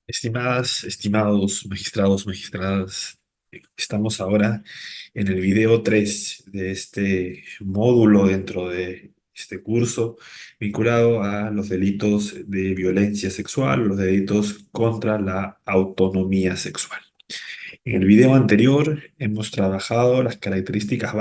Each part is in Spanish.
Estimadas, estimados magistrados, magistradas, estamos ahora en el video 3 de este módulo dentro de este curso vinculado a los delitos de violencia sexual, los delitos contra la autonomía sexual. En el video anterior hemos trabajado las características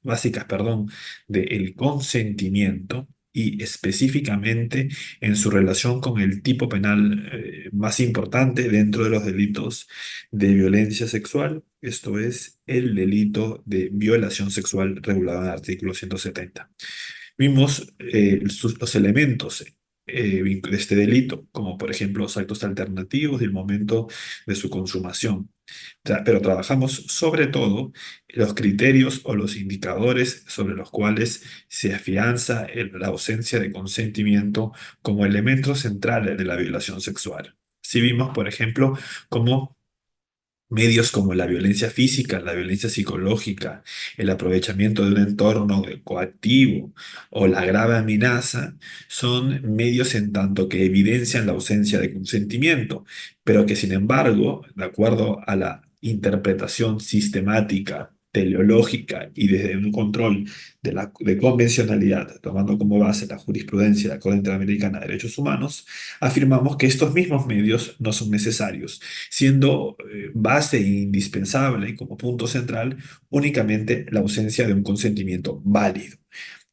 básicas, perdón, del consentimiento y específicamente en su relación con el tipo penal más importante dentro de los delitos de violencia sexual, esto es el delito de violación sexual regulado en el artículo 170. Vimos los elementos de este delito, como por ejemplo los actos alternativos y el momento de su consumación. Pero trabajamos sobre todo los criterios o los indicadores sobre los cuales se afianza la ausencia de consentimiento como elementos centrales de la violación sexual. Si vimos, por ejemplo, cómo medios como la violencia física, la violencia psicológica, el aprovechamiento de un entorno coactivo o la grave amenaza son medios en tanto que evidencian la ausencia de consentimiento, pero que sin embargo, de acuerdo a la interpretación sistemática, teleológica y desde un control de convencionalidad, tomando como base la jurisprudencia de la Corte Interamericana de Derechos Humanos, afirmamos que estos mismos medios no son necesarios siendo base e indispensable como punto central únicamente la ausencia de un consentimiento válido.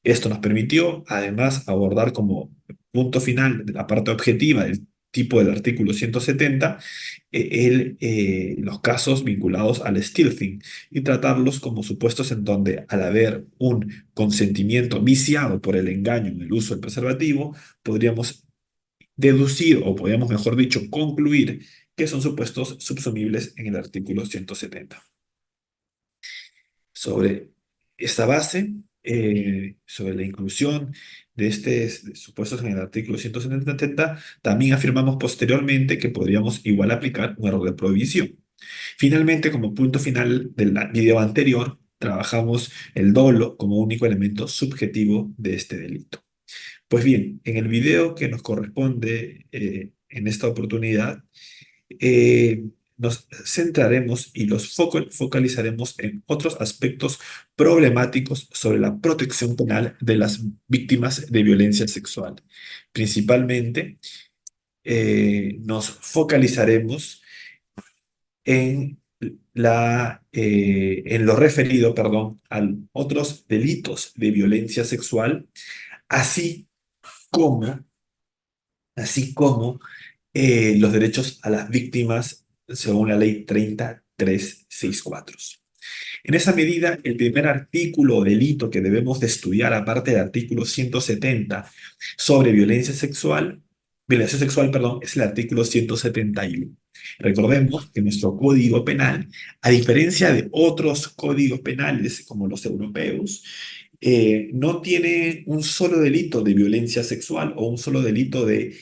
Esto nos permitió, además, abordar como punto final de la parte objetiva del tipo del artículo 170 los casos vinculados al stealthing y tratarlos como supuestos en donde, al haber un consentimiento viciado por el engaño en el uso del preservativo, podríamos deducir, o podríamos, mejor dicho, concluir que son supuestos subsumibles en el artículo 170. Sobre esta base, sobre la inclusión de estos supuestos en el artículo 170, también afirmamos posteriormente que podríamos igual aplicar un error de prohibición. Finalmente, como punto final del video anterior, trabajamos el dolo como único elemento subjetivo de este delito. Pues bien, en el video que nos corresponde en esta oportunidad, nos centraremos y focalizaremos en otros aspectos problemáticos sobre la protección penal de las víctimas de violencia sexual. Principalmente, nos focalizaremos en en lo referido, perdón, a otros delitos de violencia sexual, así como los derechos a las víctimas según la ley 30364. En esa medida, el primer artículo o delito que debemos de estudiar, aparte del artículo 170 sobre violencia sexual, perdón, es el artículo 171. Recordemos que nuestro código penal, a diferencia de otros códigos penales como los europeos, no tiene un solo delito de violencia sexual o un solo delito de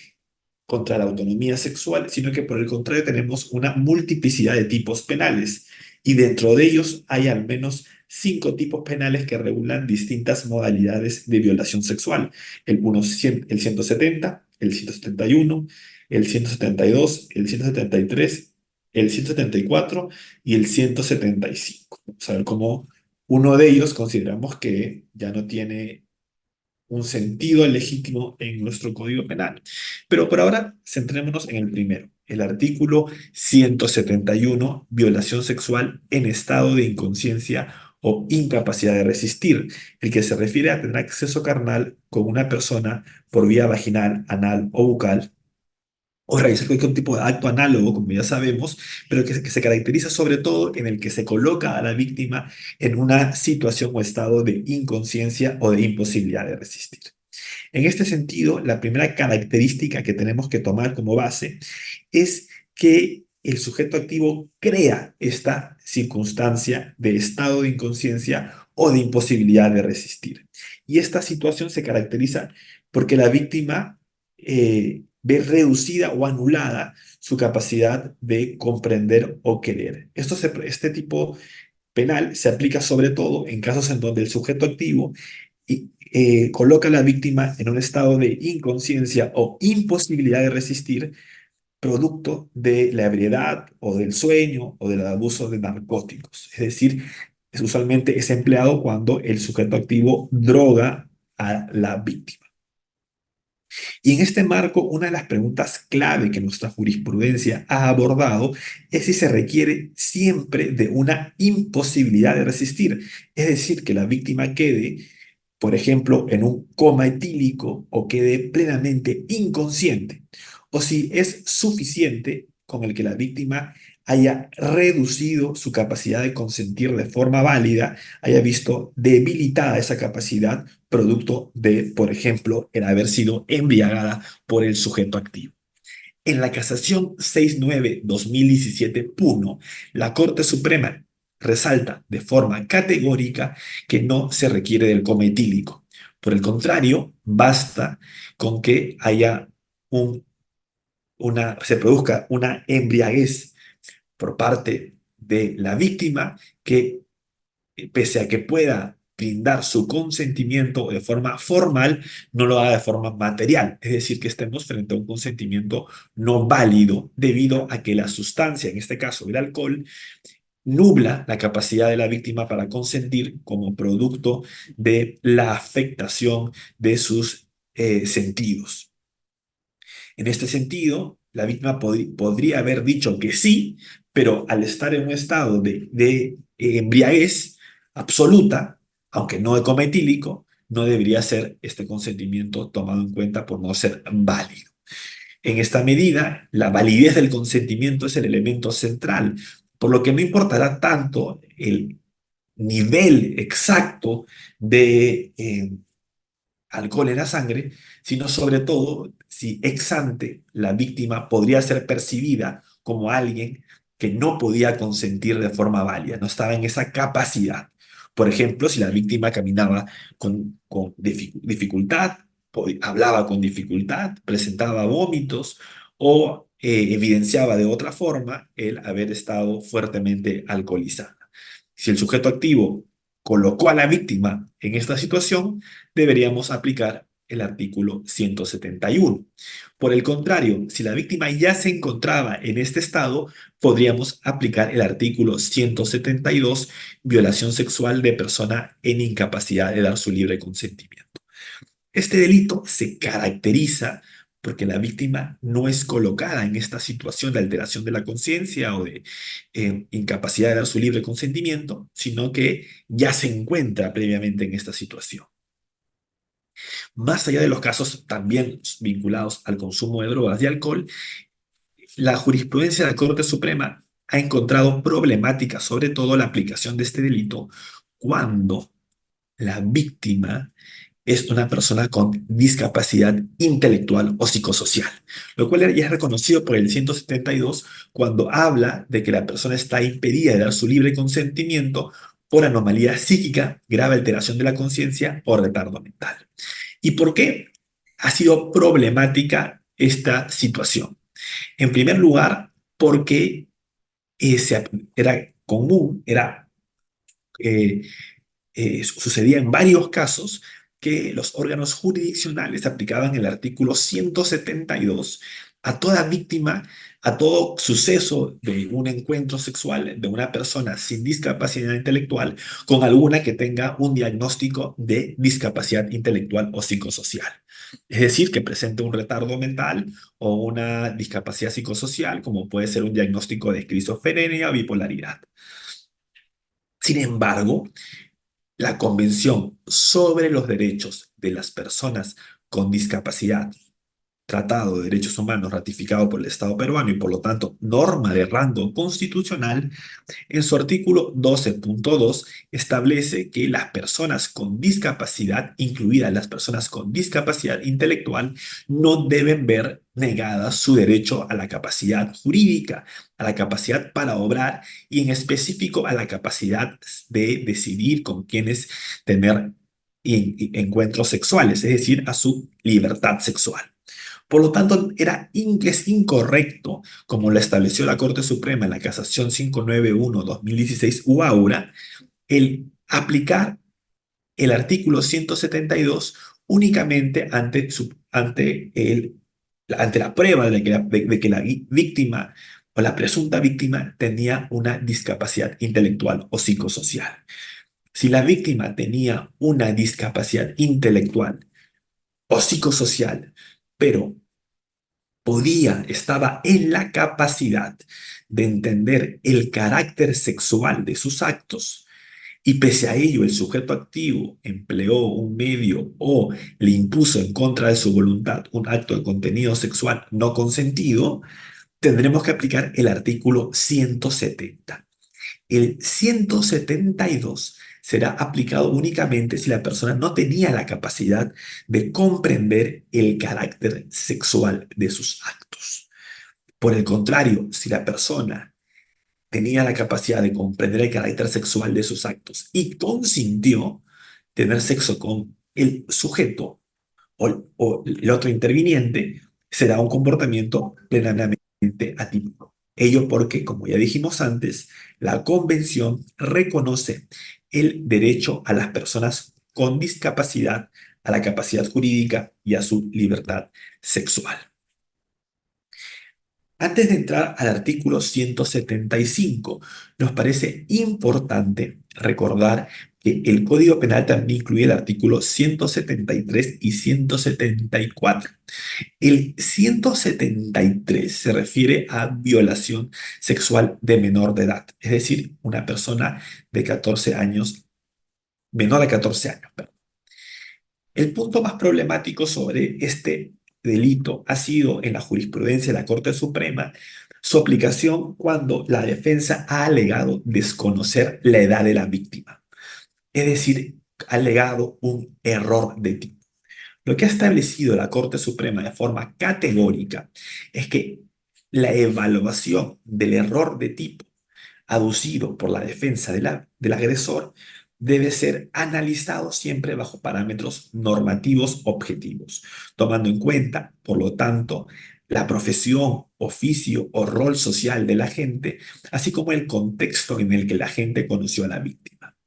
contra la autonomía sexual, sino que por el contrario tenemos una multiplicidad de tipos penales y dentro de ellos hay al menos 5 tipos penales que regulan distintas modalidades de violación sexual. El 170, el 171, el 172, el 173, el 174 y el 175. Vamos a ver cómo uno de ellos consideramos que ya no tiene un sentido legítimo en nuestro Código Penal. Pero por ahora, centrémonos en el primero, el artículo 171, violación sexual en estado de inconsciencia o incapacidad de resistir, el que se refiere a tener acceso carnal con una persona por vía vaginal, anal o bucal, o realizar cualquier tipo de acto análogo, como ya sabemos, pero que se caracteriza sobre todo en el que se coloca a la víctima en una situación o estado de inconsciencia o de imposibilidad de resistir. En este sentido, la primera característica que tenemos que tomar como base es que el sujeto activo crea esta circunstancia de estado de inconsciencia o de imposibilidad de resistir. Y esta situación se caracteriza porque la víctima ve reducida o anulada su capacidad de comprender o querer. Este tipo penal se aplica sobre todo en casos en donde el sujeto activo coloca a la víctima en un estado de inconsciencia o imposibilidad de resistir producto de la ebriedad o del sueño o del abuso de narcóticos. Es decir, usualmente es empleado cuando el sujeto activo droga a la víctima. Y en este marco, una de las preguntas clave que nuestra jurisprudencia ha abordado es si se requiere siempre de una imposibilidad de resistir, es decir, que la víctima quede, por ejemplo, en un coma etílico o quede plenamente inconsciente, o si es suficiente con el que la víctima haya reducido su capacidad de consentir de forma válida, haya visto debilitada esa capacidad producto de, por ejemplo, el haber sido embriagada por el sujeto activo. En la casación 69-2017 Puno, la Corte Suprema resalta de forma categórica que no se requiere del coma etílico. Por el contrario, basta con que haya se produzca una embriaguez por parte de la víctima que, pese a que pueda brindar su consentimiento de forma formal, no lo haga de forma material. Es decir, que estemos frente a un consentimiento no válido debido a que la sustancia, en este caso el alcohol, nubla la capacidad de la víctima para consentir como producto de la afectación de sus sentidos. En este sentido, la víctima podría haber dicho que sí, pero al estar en un estado de embriaguez absoluta, aunque no de coma etílico, no debería ser este consentimiento tomado en cuenta por no ser válido. En esta medida, la validez del consentimiento es el elemento central, por lo que no importará tanto el nivel exacto de alcohol en la sangre, sino sobre todo si ex ante la víctima podría ser percibida como alguien que no podía consentir de forma válida, no estaba en esa capacidad. Por ejemplo, si la víctima caminaba con dificultad, hablaba con dificultad, presentaba vómitos o evidenciaba de otra forma el haber estado fuertemente alcoholizada. Si el sujeto activo colocó a la víctima en esta situación, deberíamos aplicar el artículo 171. Por el contrario, si la víctima ya se encontraba en este estado, podríamos aplicar el artículo 172, violación sexual de persona en incapacidad de dar su libre consentimiento. Este delito se caracteriza porque la víctima no es colocada en esta situación de alteración de la conciencia o de incapacidad de dar su libre consentimiento, sino que ya se encuentra previamente en esta situación. Más allá de los casos también vinculados al consumo de drogas y alcohol, la jurisprudencia de la Corte Suprema ha encontrado problemática, sobre todo la aplicación de este delito, cuando la víctima es una persona con discapacidad intelectual o psicosocial, lo cual ya es reconocido por el 172 cuando habla de que la persona está impedida de dar su libre consentimiento por anomalía psíquica, grave alteración de la conciencia o retardo mental. ¿Y por qué ha sido problemática esta situación? En primer lugar, porque era común, eh, sucedía en varios casos que los órganos jurisdiccionales aplicaban el artículo 172 a toda víctima, a todo suceso de un encuentro sexual de una persona sin discapacidad intelectual con alguna que tenga un diagnóstico de discapacidad intelectual o psicosocial. Es decir, que presente un retardo mental o una discapacidad psicosocial, como puede ser un diagnóstico de esquizofrenia o bipolaridad. Sin embargo, la Convención sobre los Derechos de las Personas con Discapacidad, Tratado de Derechos Humanos ratificado por el Estado peruano y por lo tanto norma de rango constitucional, en su artículo 12.2 establece que las personas con discapacidad, incluidas las personas con discapacidad intelectual, no deben ver negada su derecho a la capacidad jurídica, a la capacidad para obrar y en específico a la capacidad de decidir con quiénes tener encuentros sexuales, es decir, a su libertad sexual. Por lo tanto, es incorrecto, como lo estableció la Corte Suprema en la Casación 591-2016 UAURA, el aplicar el artículo 172 únicamente ante el ante la prueba de que la víctima o la presunta víctima tenía una discapacidad intelectual o psicosocial. Si la víctima tenía una discapacidad intelectual o psicosocial, pero estaba en la capacidad de entender el carácter sexual de sus actos, y pese a ello el sujeto activo empleó un medio o le impuso en contra de su voluntad un acto de contenido sexual no consentido, tendremos que aplicar el artículo 170. El 172 será aplicado únicamente si la persona no tenía la capacidad de comprender el carácter sexual de sus actos. Por el contrario, si la persona tenía la capacidad de comprender el carácter sexual de sus actos y consintió tener sexo con el sujeto o el otro interviniente, será un comportamiento plenamente atípico. Ello porque, como ya dijimos antes, la Convención reconoce el derecho a las personas con discapacidad a la capacidad jurídica y a su libertad sexual. Antes de entrar al artículo 175, nos parece importante recordar que el Código Penal también incluye el artículo 173 y 174. El 173 se refiere a violación sexual de menor de edad, es decir, una persona de 14 años, menor de 14 años. Perdón. El punto más problemático sobre este delito ha sido en la jurisprudencia de la Corte Suprema su aplicación cuando la defensa ha alegado desconocer la edad de la víctima, es decir, ha alegado un error de tipo. Lo que ha establecido la Corte Suprema de forma categórica es que la evaluación del error de tipo aducido por la defensa del agresor debe ser analizado siempre bajo parámetros normativos objetivos, tomando en cuenta, por lo tanto, la profesión, oficio o rol social de la gente, así como el contexto en el que la gente conoció a la víctima.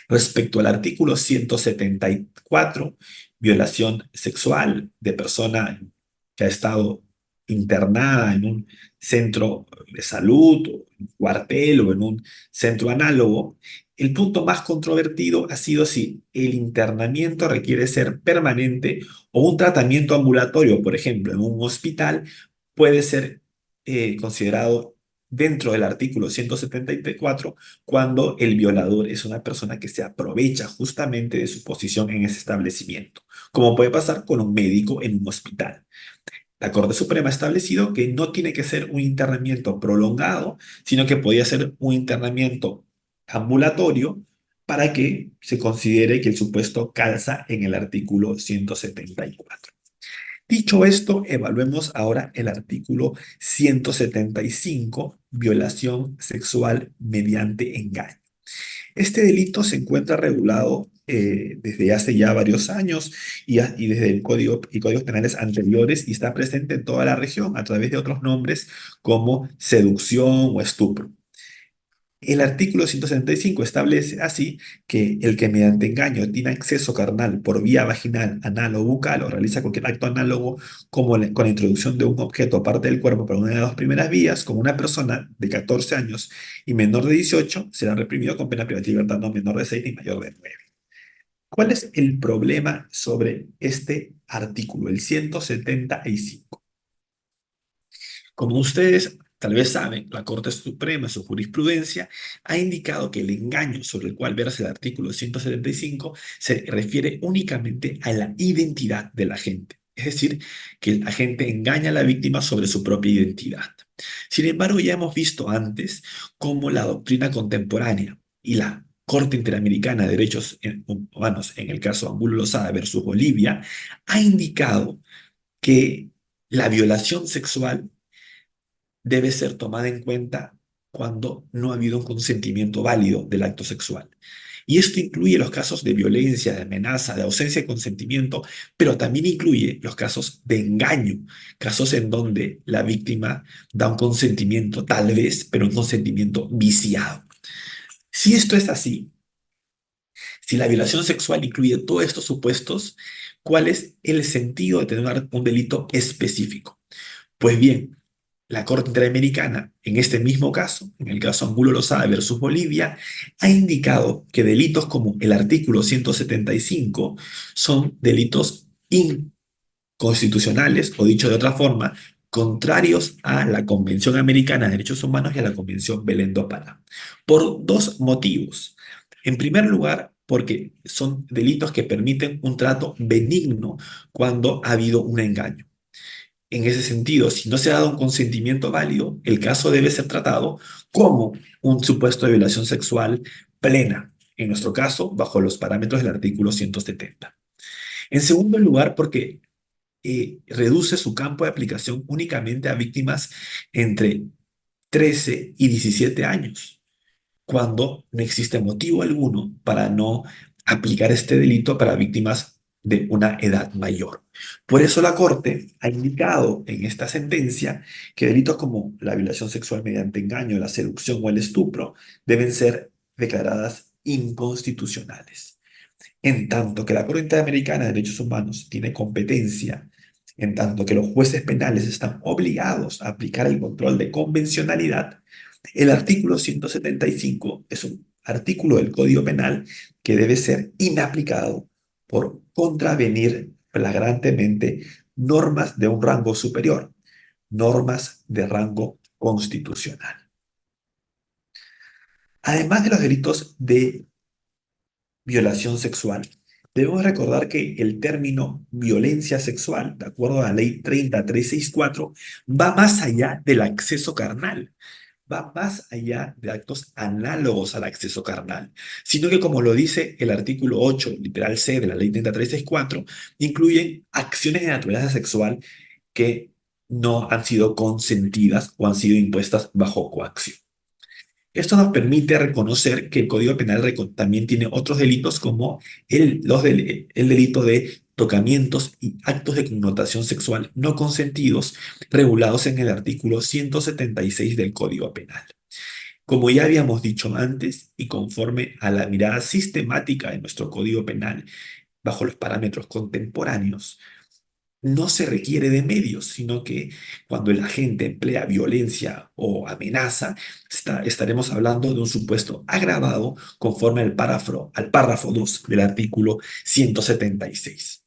Respecto al artículo 174, violación sexual de persona que ha estado internada en un centro de salud, o en un cuartel o en un centro análogo, el punto más controvertido ha sido si el internamiento requiere ser permanente o un tratamiento ambulatorio, por ejemplo, en un hospital, puede ser considerado dentro del artículo 174 cuando el violador es una persona que se aprovecha justamente de su posición en ese establecimiento, como puede pasar con un médico en un hospital. La Corte Suprema ha establecido que no tiene que ser un internamiento prolongado, sino que podía ser un internamiento ambulatorio para que se considere que el supuesto calza en el artículo 174. Dicho esto, evaluemos ahora el artículo 175, violación sexual mediante engaño. Este delito se encuentra regulado desde hace ya varios años y desde el código y códigos penales anteriores y está presente en toda la región a través de otros nombres como seducción o estupro. El artículo 165 establece así que el que mediante engaño tiene acceso carnal por vía vaginal, anal o bucal o realiza cualquier acto análogo como con la introducción de un objeto aparte del cuerpo por una de las dos primeras vías, como una persona de 14 años y menor de 18, será reprimido con pena privativa de libertad no menor de 6 ni mayor de 9. ¿Cuál es el problema sobre este artículo, el 175? Como ustedes tal vez saben, la Corte Suprema, en su jurisprudencia, ha indicado que el engaño sobre el cual versa el artículo 175 se refiere únicamente a la identidad del agente. Es decir, que el agente engaña a la víctima sobre su propia identidad. Sin embargo, ya hemos visto antes cómo la doctrina contemporánea y la Corte Interamericana de Derechos Humanos, en el caso Angulo Lozada versus Bolivia, ha indicado que la violación sexual debe ser tomada en cuenta cuando no ha habido un consentimiento válido del acto sexual. Y esto incluye los casos de violencia, de amenaza, de ausencia de consentimiento, pero también incluye los casos de engaño, casos en donde la víctima da un consentimiento tal vez, pero un consentimiento viciado. Si esto es así, si la violación sexual incluye todos estos supuestos, ¿Cuál es el sentido de tener un delito específico? Pues bien, la Corte Interamericana, en este mismo caso, en el caso Angulo Lozada versus Bolivia, ha indicado que delitos como el artículo 175 son delitos inconstitucionales, o dicho de otra forma, contrarios a la Convención Americana de Derechos Humanos y a la Convención Belén do Pará, por dos motivos. En primer lugar, porque son delitos que permiten un trato benigno cuando ha habido un engaño. En ese sentido, si no se ha dado un consentimiento válido, el caso debe ser tratado como un supuesto de violación sexual plena, en nuestro caso, bajo los parámetros del artículo 170. En segundo lugar, porque reduce su campo de aplicación únicamente a víctimas entre 13 y 17 años, cuando no existe motivo alguno para no aplicar este delito para víctimas de una edad mayor. Por eso la Corte ha indicado en esta sentencia que delitos como la violación sexual mediante engaño, la seducción o el estupro deben ser declaradas inconstitucionales. En tanto que la Corte Interamericana de Derechos Humanos tiene competencia, en tanto que los jueces penales están obligados a aplicar el control de convencionalidad, el artículo 175 es un artículo del Código Penal que debe ser inaplicado por contravenir flagrantemente normas de un rango superior, normas de rango constitucional. Además de los delitos de violación sexual, debemos recordar que el término violencia sexual, de acuerdo a la ley 30364, va más allá del acceso carnal, va más allá de actos análogos al acceso carnal, sino que, como lo dice el artículo 8, literal C de la ley 30364, incluyen acciones de naturaleza sexual que no han sido consentidas o han sido impuestas bajo coacción. Esto nos permite reconocer que el Código Penal también tiene otros delitos como el delito de tocamientos y actos de connotación sexual no consentidos regulados en el artículo 176 del Código Penal. Como ya habíamos dicho antes, y conforme a la mirada sistemática de nuestro Código Penal bajo los parámetros contemporáneos, no se requiere de medios, sino que cuando el agente emplea violencia o amenaza, estaremos hablando de un supuesto agravado conforme al párrafo 2 del artículo 176.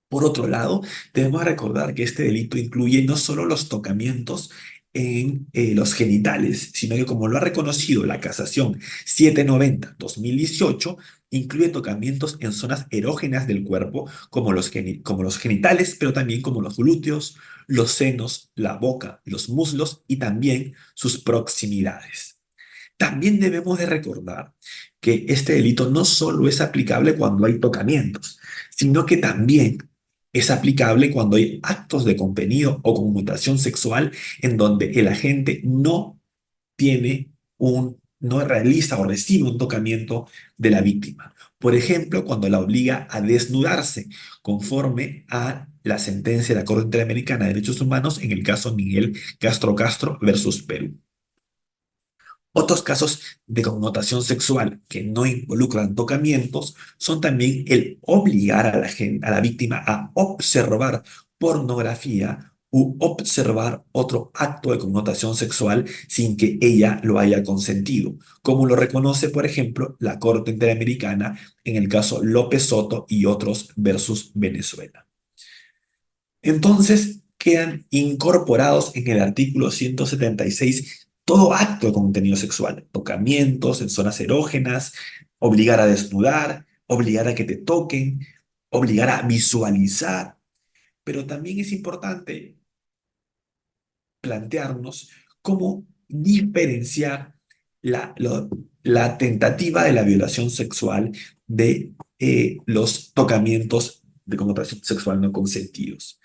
Por otro lado, debemos recordar que este delito incluye no solo los tocamientos en los genitales, sino que, como lo ha reconocido la Casación 790-2018, incluye tocamientos en zonas erógenas del cuerpo, como los genitales, pero también como los glúteos, los senos, la boca, los muslos y también sus proximidades. También debemos de recordar que este delito no solo es aplicable cuando hay tocamientos, sino que también es aplicable cuando hay actos de contenido o conmutación sexual en donde el agente no realiza o recibe un tocamiento de la víctima. Por ejemplo, cuando la obliga a desnudarse, conforme a la sentencia de la Corte Interamericana de Derechos Humanos en el caso Miguel Castro Castro versus Perú. Otros casos de connotación sexual que no involucran tocamientos son también el obligar a la víctima a observar pornografía u observar otro acto de connotación sexual sin que ella lo haya consentido, como lo reconoce, por ejemplo, la Corte Interamericana en el caso López Soto y otros versus Venezuela. Entonces, quedan incorporados en el artículo 176 todo acto de contenido sexual, tocamientos en zonas erógenas, obligar a desnudar, obligar a que te toquen, obligar a visualizar. Pero también es importante plantearnos cómo diferenciar la tentativa de la violación sexual de los tocamientos de connotación sexual no consentidos.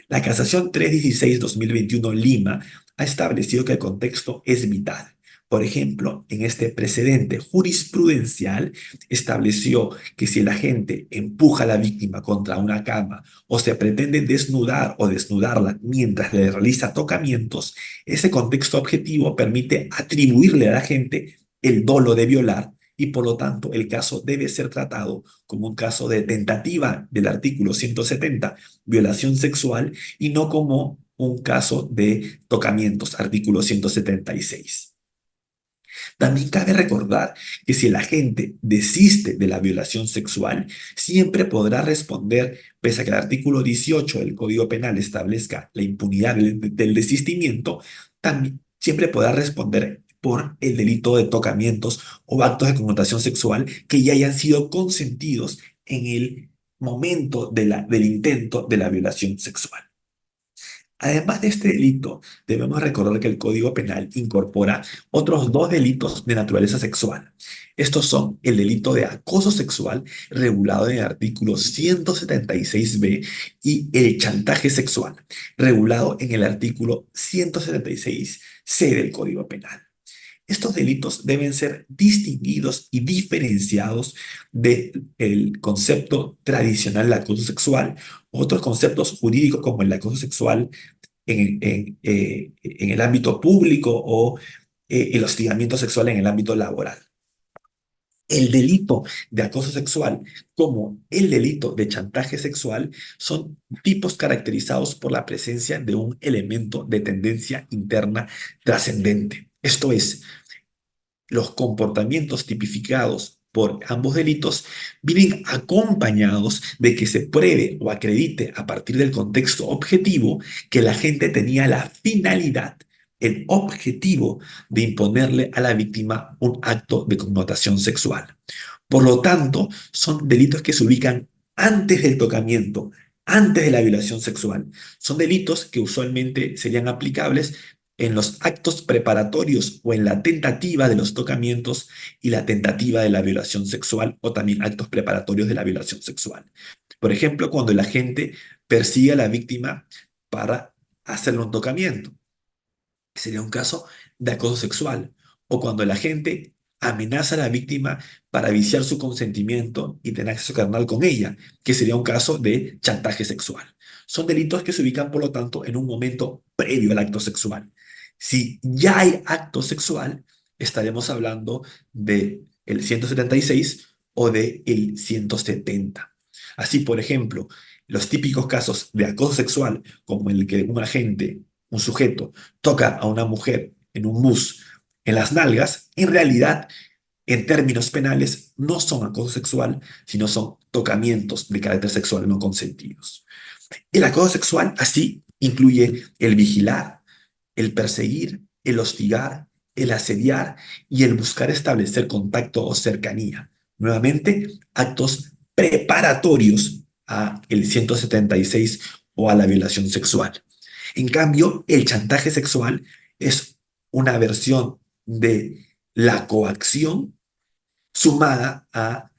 La Casación 316-2021 Lima ha establecido que el contexto es vital. Por ejemplo, en este precedente jurisprudencial estableció que si el agente empuja a la víctima contra una cama o se pretende desnudar o desnudarla mientras le realiza tocamientos, ese contexto objetivo permite atribuirle al agente el dolo de violar y por lo tanto el caso debe ser tratado como un caso de tentativa del artículo 170, violación sexual, y no como un caso de tocamientos, artículo 176. También cabe recordar que si el agente desiste de la violación sexual, siempre podrá responder, pese a que el artículo 18 del Código Penal establezca la impunidad del desistimiento, también siempre podrá responder por el delito de tocamientos o actos de connotación sexual que ya hayan sido consentidos en el momento del intento de la violación sexual. Además de este delito, debemos recordar que el Código Penal incorpora otros dos delitos de naturaleza sexual. Estos son el delito de acoso sexual, regulado en el artículo 176b, y el chantaje sexual, regulado en el artículo 176c del Código Penal. Estos delitos deben ser distinguidos y diferenciados del concepto tradicional del acoso sexual, otros conceptos jurídicos como el acoso sexual en el ámbito público o el hostigamiento sexual en el ámbito laboral. El delito de acoso sexual como el delito de chantaje sexual son tipos caracterizados por la presencia de un elemento de tendencia interna trascendente. Esto es, los comportamientos tipificados por ambos delitos vienen acompañados de que se pruebe o acredite a partir del contexto objetivo que la gente tenía la finalidad, el objetivo de imponerle a la víctima un acto de connotación sexual. Por lo tanto, son delitos que se ubican antes del tocamiento, antes de la violación sexual. Son delitos que usualmente serían aplicables en los actos preparatorios o en la tentativa de los tocamientos y la tentativa de la violación sexual, o también actos preparatorios de la violación sexual. Por ejemplo, cuando el agente persigue a la víctima para hacerle un tocamiento, sería un caso de acoso sexual, o cuando el agente amenaza a la víctima para viciar su consentimiento y tener acceso carnal con ella, que sería un caso de chantaje sexual. Son delitos que se ubican, por lo tanto, en un momento previo al acto sexual. Si ya hay acto sexual, estaremos hablando de el 176 o de el 170. Así, por ejemplo, los típicos casos de acoso sexual, como el que un agente, un sujeto, toca a una mujer en un bus en las nalgas, en realidad, en términos penales, no son acoso sexual, sino son tocamientos de carácter sexual no consentidos. El acoso sexual, así, incluye el vigilar, el perseguir, el hostigar, el asediar y el buscar establecer contacto o cercanía. Nuevamente, actos preparatorios a el 176 o a la violación sexual. En cambio, el chantaje sexual es una versión de la coacción sumada a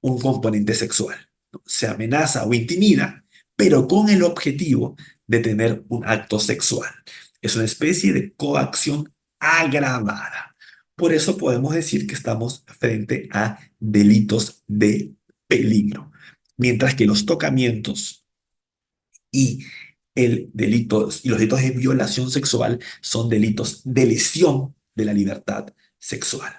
un componente sexual. Se amenaza o intimida, pero con el objetivo de tener un acto sexual. Es una especie de coacción agravada. Por eso podemos decir que estamos frente a delitos de peligro. Mientras que los tocamientos y y los delitos de violación sexual son delitos de lesión de la libertad sexual.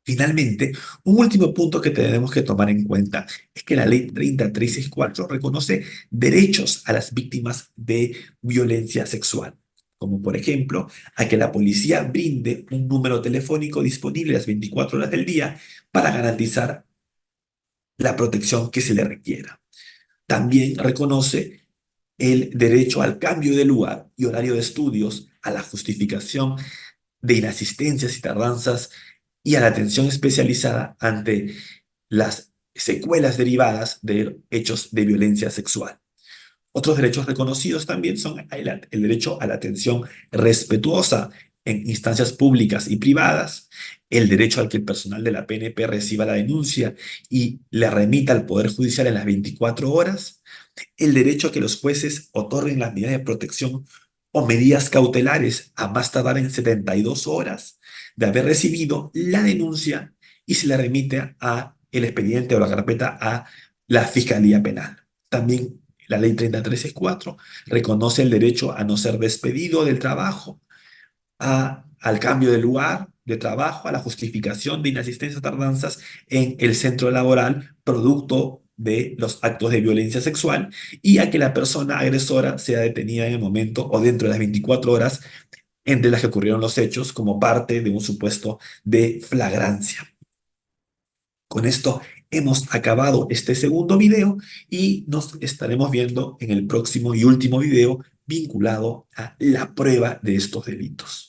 Finalmente, un último punto que tenemos que tomar en cuenta es que la Ley 30364 reconoce derechos a las víctimas de violencia sexual, como por ejemplo a que la policía brinde un número telefónico disponible las 24 horas del día para garantizar la protección que se le requiera. También reconoce el derecho al cambio de lugar y horario de estudios, a la justificación de inasistencias y tardanzas y a la atención especializada ante las secuelas derivadas de hechos de violencia sexual. Otros derechos reconocidos también son el derecho a la atención respetuosa en instancias públicas y privadas, el derecho al que el personal de la PNP reciba la denuncia y la remita al Poder Judicial en las 24 horas, el derecho a que los jueces otorguen las medidas de protección o medidas cautelares a más tardar en 72 horas de haber recibido la denuncia y se le remite a el expediente o la carpeta a la Fiscalía Penal. También la Ley 30364 reconoce el derecho a no ser despedido del trabajo, al cambio de lugar de trabajo a la justificación de inasistencia a tardanzas en el centro laboral, producto de los actos de violencia sexual, y a que la persona agresora sea detenida en el momento o dentro de las 24 horas entre las que ocurrieron los hechos como parte de un supuesto de flagrancia. Con esto hemos acabado este segundo video y nos estaremos viendo en el próximo y último video vinculado a la prueba de estos delitos.